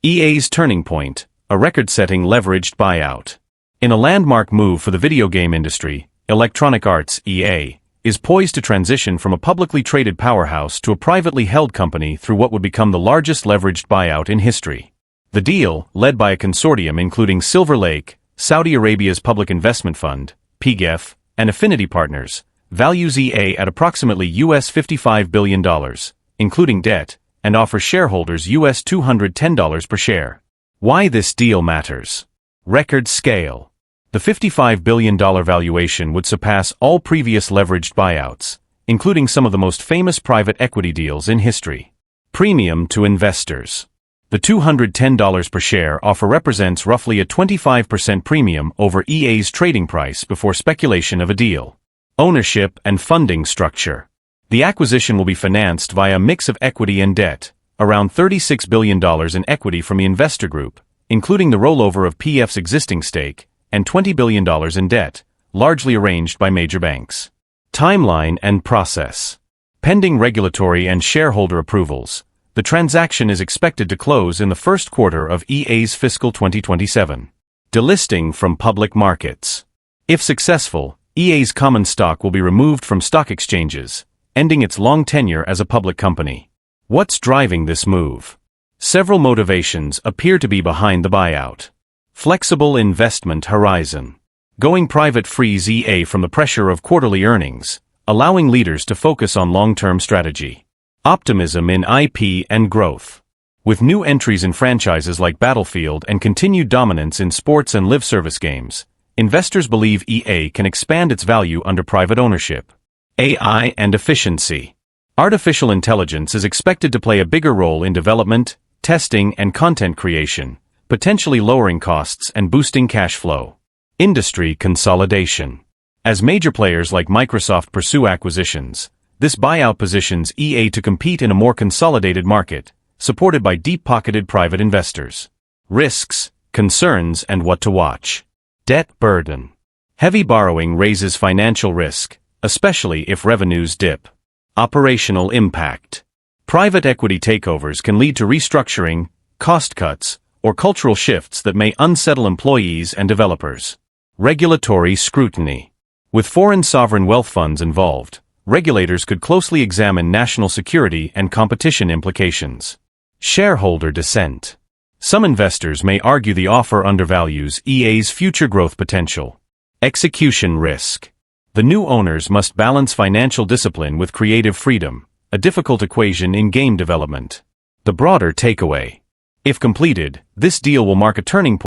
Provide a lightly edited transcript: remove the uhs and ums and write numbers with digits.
EA's turning point, a record-setting leveraged buyout. In a landmark move for the video game industry, Electronic Arts, EA, is poised to transition from a publicly traded powerhouse to a privately held company through what would become the largest leveraged buyout in history. The deal, led by a consortium including Silver Lake, Saudi Arabia's Public Investment Fund, PGEF, and affinity partners, values EA at approximately US $55 billion, including debt, and offers shareholders US $210 per share. Why this deal matters. Record scale. The $55 billion valuation would surpass all previous leveraged buyouts, including some of the most famous private equity deals in history. Premium to investors. The $210 per share offer represents roughly a 25% premium over EA's trading price before speculation of a deal. Ownership and funding structure. The acquisition will be financed via a mix of equity and debt, around $36 billion in equity from the investor group, including the rollover of PF's existing stake, and $20 billion in debt, largely arranged by major banks. Timeline and process. Pending regulatory and shareholder approvals, the transaction is expected to close in the first quarter of EA's fiscal 2027. Delisting from public markets. If successful, EA's common stock will be removed from stock exchanges, ending its long tenure as a public company. What's driving this move? Several motivations appear to be behind the buyout. Flexible investment horizon. Going private frees EA from the pressure of quarterly earnings, allowing leaders to focus on long-term strategy. Optimism in IP and growth. With new entries in franchises like Battlefield and continued dominance in sports and live service games, investors believe EA can expand its value under private ownership. AI and efficiency. Artificial intelligence is expected to play a bigger role in development, testing, and content creation, potentially lowering costs and boosting cash flow. Industry consolidation. As major players like Microsoft pursue acquisitions, this buyout positions EA to compete in a more consolidated market, supported by deep-pocketed private investors. Risks, concerns, and what to watch. Debt burden. Heavy borrowing raises financial risk, especially if revenues dip. Operational impact. Private equity takeovers can lead to restructuring, cost cuts, or cultural shifts that may unsettle employees and developers. Regulatory scrutiny. With foreign sovereign wealth funds involved, regulators could closely examine national security and competition implications. Shareholder dissent. Some investors may argue the offer undervalues EA's future growth potential. Execution risk. The new owners must balance financial discipline with creative freedom, a difficult equation in game development. The broader takeaway. If completed, this deal will mark a turning point